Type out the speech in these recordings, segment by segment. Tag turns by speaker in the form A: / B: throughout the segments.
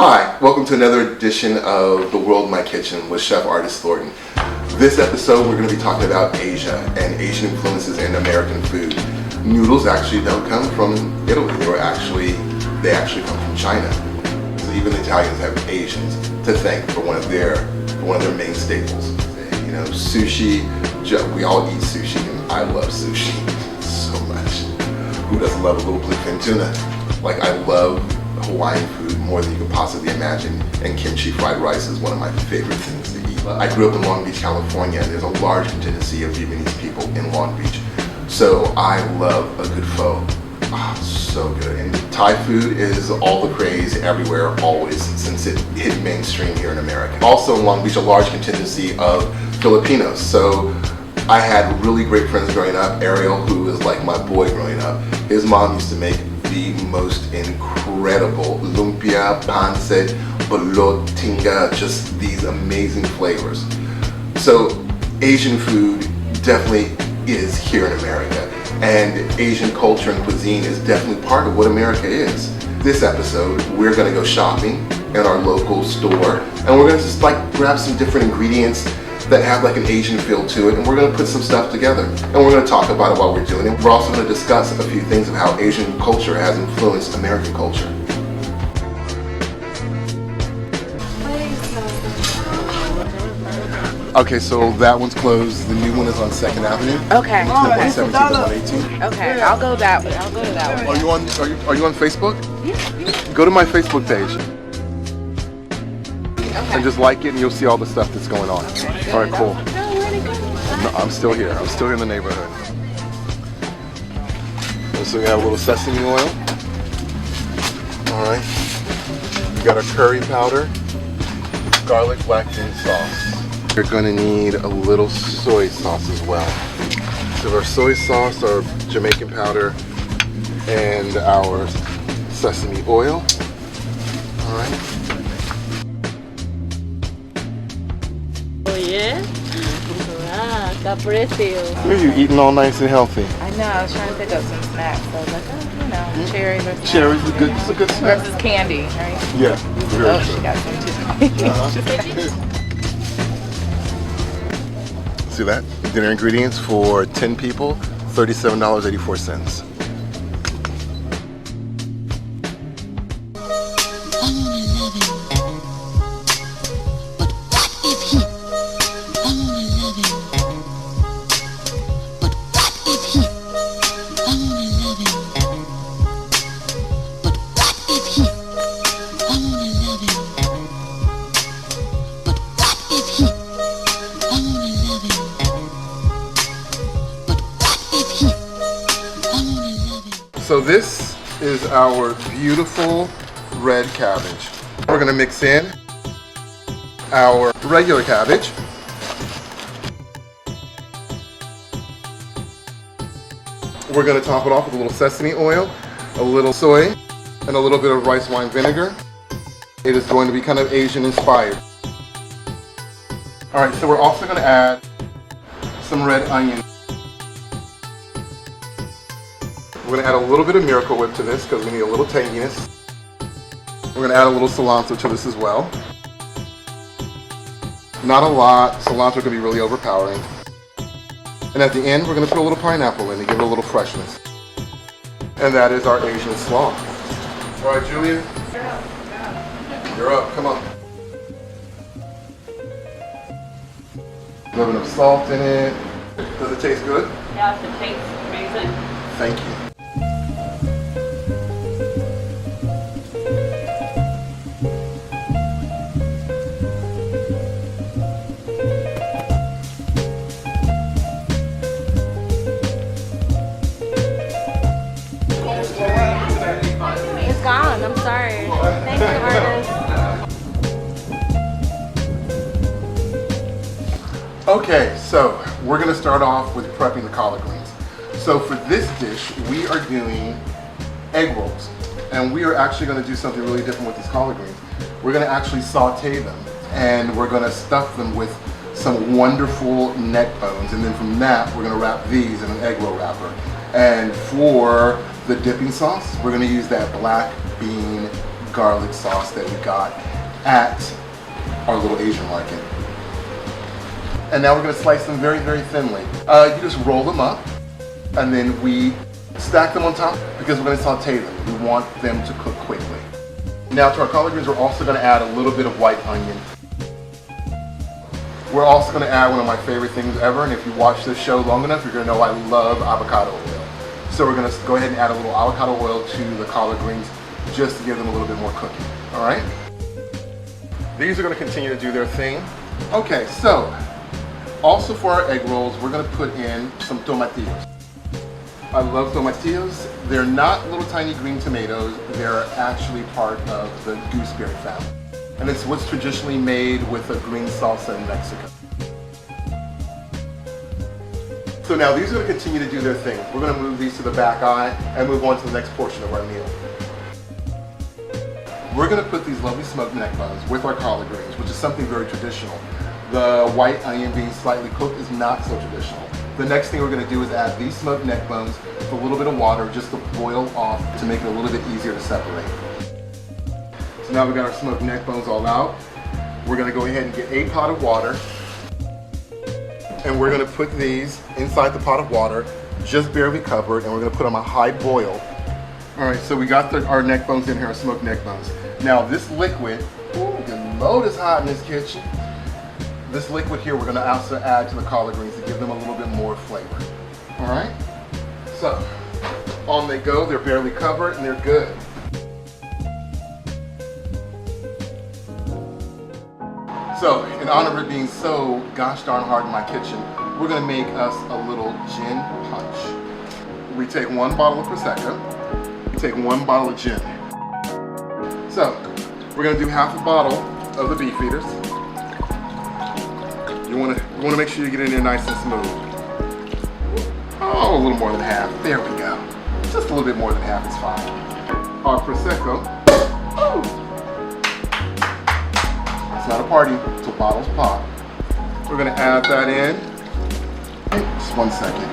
A: Hi, welcome to another edition of The World in My Kitchen with Chef Artist Thornton. This episode we're going to be talking about Asia and Asian influences in American food. Noodles actually don't come from Italy, they actually come from China. So even the Italians have Asians to thank for one of their main staples. You know, sushi, we all eat sushi and I love sushi so much. Who doesn't love a little bluefin tuna? Like, I love Hawaiian food more than you could possibly imagine, and kimchi fried rice is one of my favorite things to eat. I grew up in Long Beach, California, and there's a large contingency of Vietnamese people in Long Beach. So I love a good pho. So good. And Thai food is all the craze everywhere, always, since it hit mainstream here in America. Also in Long Beach, a large contingency of Filipinos. So I had really great friends growing up. Ariel, who was like my boy growing up, his mom used to make the most incredible lumpia, pancit, balot, tinga, just these amazing flavors. So Asian food definitely is here in America, and Asian culture and cuisine is definitely part of what America is. This episode, we're gonna go shopping in our local store, and we're gonna just like grab some different ingredients that have like an Asian feel to it, and we're going to put some stuff together, and we're going to talk about it while we're doing it. We're also going to discuss a few things of how Asian culture has influenced American culture. Okay, so that one's closed. The new one is on 2nd Avenue.
B: Okay.
A: 117 to 118.
B: Okay, I'll go that way. I'll go to that one.
A: Are you on Facebook?
B: Yeah.
A: Go to my Facebook page.
B: Okay.
A: And just like it, and you'll see all the stuff that's going on.
B: Okay.
A: All right, cool.
B: Oh,
A: I'm still here. I'm still in the neighborhood. So we have a little sesame oil. All right. We got our curry powder, garlic black bean sauce. You're going to need a little soy sauce as well. So our soy sauce, our Jamaican powder, and our sesame oil. All right.
C: Yeah? Caprese.
A: Here you eating all nice and healthy.
B: I know, I was trying to pick up some snacks. So I was like, oh, you know, cherries or something.
A: Cherries is good. It's a good snack.
B: Versus candy, right?
A: Yeah. Very
B: Oh,
A: true.
B: she got some too.
A: See that? Dinner ingredients for 10 people, $37.84. So this is our beautiful red cabbage. We're gonna mix in our regular cabbage. We're gonna top it off with a little sesame oil, a little soy, and a little bit of rice wine vinegar. It is going to be kind of Asian inspired. All right, so we're also gonna add some red onion. We're going to add a little bit of Miracle Whip to this because we need a little tanginess. We're going to add a little cilantro to this as well. Not a lot. Cilantro can be really overpowering. And at the end, we're going to put a little pineapple in to give it a little freshness. And that is our Asian slaw. All right, Julia. You're up. Come on. A little bit of salt in it. Does it taste good?
C: Yeah, it tastes amazing.
A: Thank you.
B: It's gone, I'm sorry. Thank you, artist.
A: Okay, so we're gonna start off with prepping the collard greens. So for this dish, we are doing egg rolls. And we are actually gonna do something really different with these collard greens. We're gonna actually saute them, and we're gonna stuff them with some wonderful neck bones. And then from that, we're gonna wrap these in an egg roll wrapper. And for the dipping sauce, we're gonna use that black bean garlic sauce that we got at our little Asian market. And now we're going to slice them very, very thinly. You just roll them up, and then we stack them on top because we're going to saute them. We want them to cook quickly. Now to our collard greens, we're also going to add a little bit of white onion. We're also going to add one of my favorite things ever, and if you watch this show long enough, you're going to know I love avocado oil. So we're going to go ahead and add a little avocado oil to the collard greens just to give them a little bit more cooking. All right? These are going to continue to do their thing. Okay, so also for our egg rolls, we're going to put in some tomatillos. I love tomatillos. They're not little tiny green tomatoes. They're actually part of the gooseberry family. And it's what's traditionally made with a green salsa in Mexico. So now these are going to continue to do their thing. We're going to move these to the back eye and move on to the next portion of our meal. We're going to put these lovely smoked neck bones with our collard greens, which is something very traditional. The white onion being slightly cooked is not so traditional. The next thing we're going to do is add these smoked neck bones with a little bit of water just to boil off to make it a little bit easier to separate. So now we've got our smoked neck bones all out. We're going to go ahead and get a pot of water, and we're going to put these inside the pot of water, just barely covered, and we're going to put them on a high boil. All right, so we got our neck bones in here, our smoked neck bones. Now this liquid, ooh, the load is hot in this kitchen. This liquid here we're going to also add to the collard greens to give them a little bit more flavor. All right, so on they go. They're barely covered and they're good. So in honor of it being so gosh darn hard in my kitchen, we're going to make us a little gin punch. We take 1 bottle of Prosecco, we take 1 bottle of gin. So we're going to do half a bottle of the Beefeaters. You want to make sure you get in there nice and smooth. Oh, a little more than half. There we go. Just a little bit more than half is fine. Our Prosecco. Ooh. It's not a party until bottles pop. We're going to add that in. Just 1 second.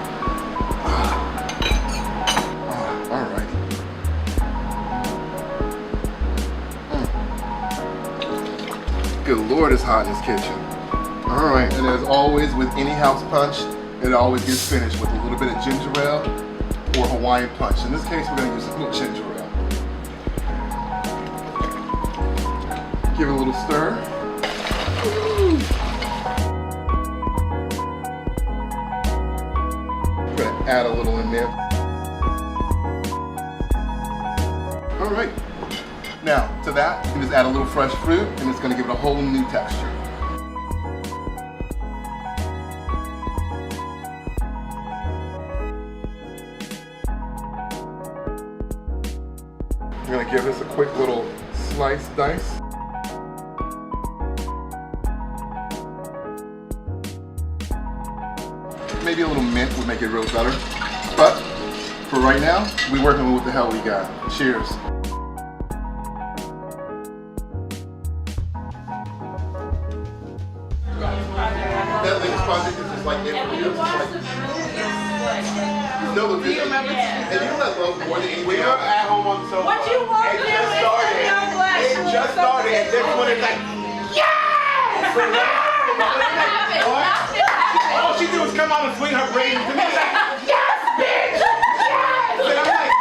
A: All right. Good Lord, it's hot in this kitchen. All right, and as always with any house punch, it always gets finished with a little bit of ginger ale or Hawaiian punch. In this case, we're going to use a little ginger ale. Give it a little stir. We're going to add a little in there. All right. Now, to that, you just add a little fresh fruit, and it's going to give it a whole new texture. We're going to give this a quick little slice dice. Maybe a little mint would make it real better. But for right now, we're working with what the hell we got. Cheers. That latest project is just like every year. No, look, and you know what I love more than anything?
D: We are at home on the sofa.
C: What you want to do is
D: It just started, and this one is like, yes! All she do is come out and swing her brain to me. It's like, yes, bitch! Yes! And I'm like,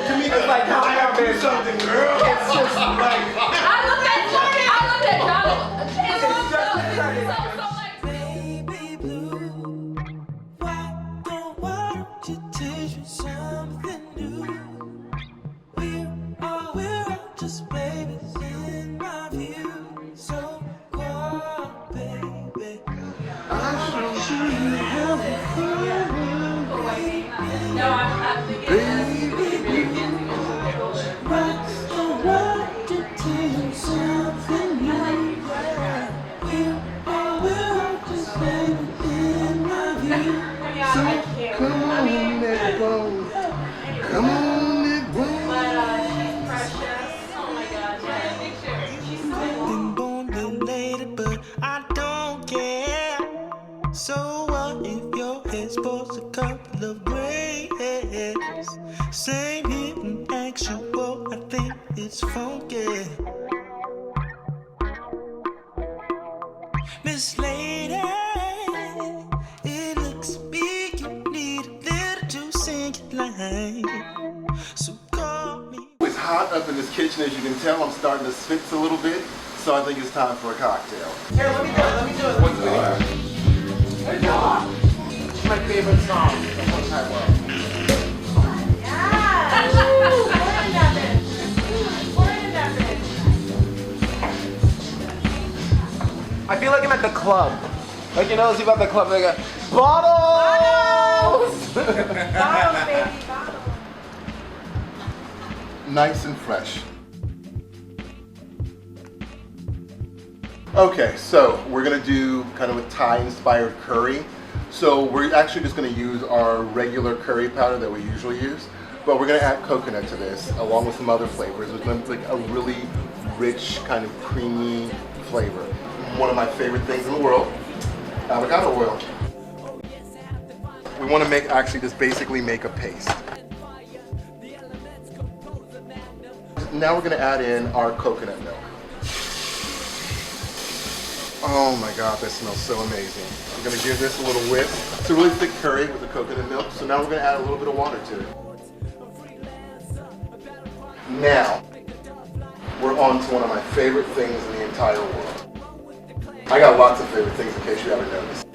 D: to me, it's like, I have been something, girl. It's just like,
C: I looked at Jordan. I looked at Jonathan. It's
D: just
C: so like.
E: Baby blue, why don't you taste something new? We're all just babies in my view. So call, baby. I show you having fun, baby.
C: No, I'm thinking
E: Why don't you taste something new? We're all just babies in my view.
A: Come on, neck bone. Come on, neck bone.
C: But she's precious. Oh my gosh. Yeah, picture.
E: Miss Lady, it looks big. You need a little juice in your life. So call me.
A: It's hot up in this kitchen, as you can tell. I'm starting to schwitz a little bit, so I think it's time for a cocktail.
D: Here, let me do it. Let me do it. What's the my favorite song. The whole entire world. I feel like I'm at the club. Like, you know, it's about the club. They go, bottles!
B: Bottles, baby, bottles.
A: Nice and fresh. Okay, so we're gonna do kind of a Thai-inspired curry. So we're actually just gonna use our regular curry powder that we usually use, but we're gonna add coconut to this along with some other flavors. It's gonna be like a really rich, kind of creamy flavor. One of my favorite things in the world, avocado oil. We want to actually just basically make a paste. Now we're going to add in our coconut milk. Oh my God, that smells so amazing. I'm going to give this a little whip. It's a really thick curry with the coconut milk, so now we're going to add a little bit of water to it. Now, we're on to one of my favorite things in the entire world. I got lots of favorite things in case you haven't noticed.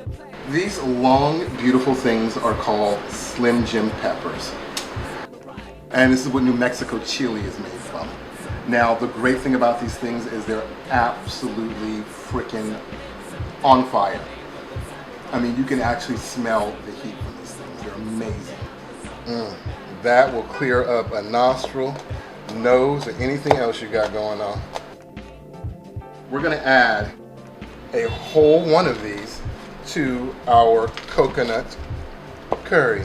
A: These long, beautiful things are called Slim Jim peppers. And this is what New Mexico chili is made from. Now, the great thing about these things is they're absolutely freaking on fire. I mean, you can actually smell the heat from these things. They're amazing. That will clear up a nostril, nose, or anything else you got going on. We're gonna add a whole one of these to our coconut curry.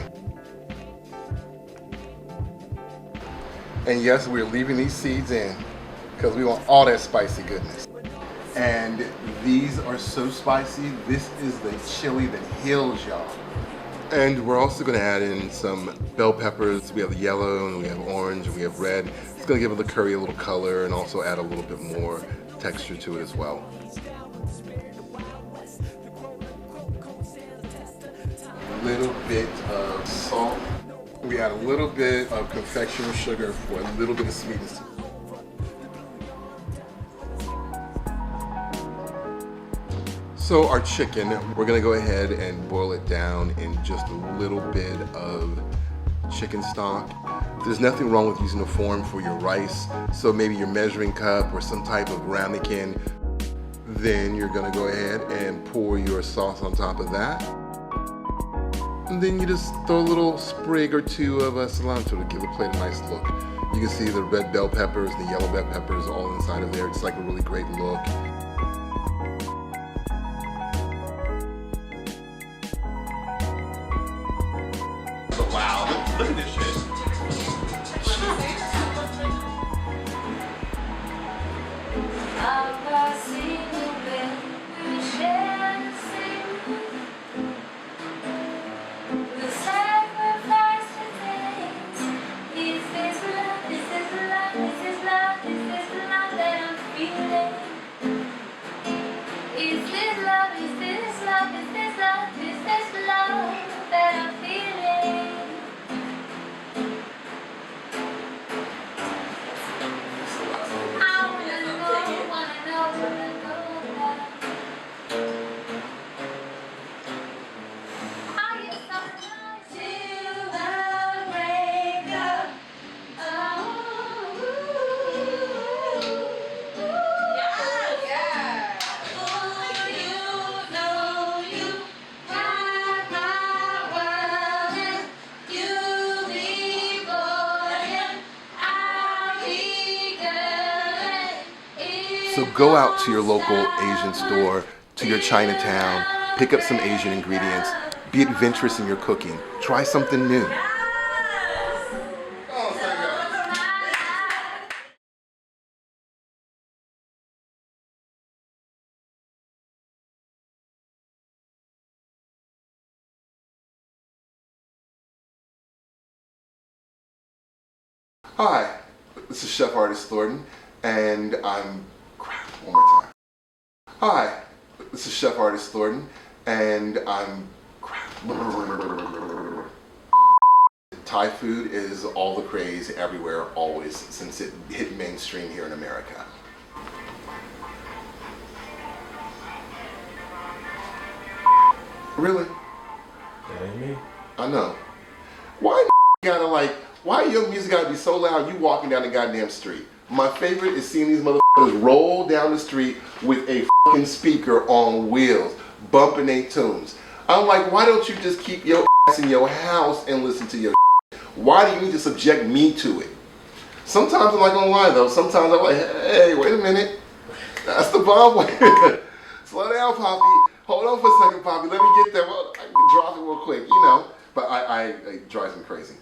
A: And yes, we're leaving these seeds in because we want all that spicy goodness. And these are so spicy. This is the chili that heals y'all. And we're also gonna add in some bell peppers. We have yellow and we have orange and we have red. It's gonna give the curry a little color and also add a little bit more texture to it as well. A little bit of salt. We add a little bit of confectioner sugar for a little bit of sweetness. So our chicken, we're gonna go ahead and boil it down in just a little bit of chicken stock. There's nothing wrong with using a form for your rice, so maybe your measuring cup or some type of ramekin. Then you're gonna go ahead and pour your sauce on top of that. And then you just throw a little sprig or two of cilantro to give the plate a nice look. You can see the red bell peppers and the yellow bell peppers all inside of there. It's like a really great look.
D: Wow, look at this shit.
A: So go out to your local Asian store, to your Chinatown, pick up some Asian ingredients, be adventurous in your cooking, try something new. Hi, this is Chef Artist Thornton, and I'm, crap, one more time. Hi, this This is Chef Artist Thornton, and Thai food is all the craze everywhere, always, since it hit mainstream here in America. Really?
D: That ain't me.
A: I know. Why why your music gotta be so loud you walking down the goddamn street? My favorite is seeing these motherfuckers roll down the street with a fucking speaker on wheels, bumping their tunes. I'm like, why don't you just keep your ass in your house and listen to your shit? Why do you need to subject me to it? Sometimes I'm not gonna lie though, sometimes I'm like, hey, wait a minute. That's the bomb way. Slow down, Poppy. Hold on for a second, Poppy. Let me get there. Well, I can drop it real quick, you know. But it drives me crazy.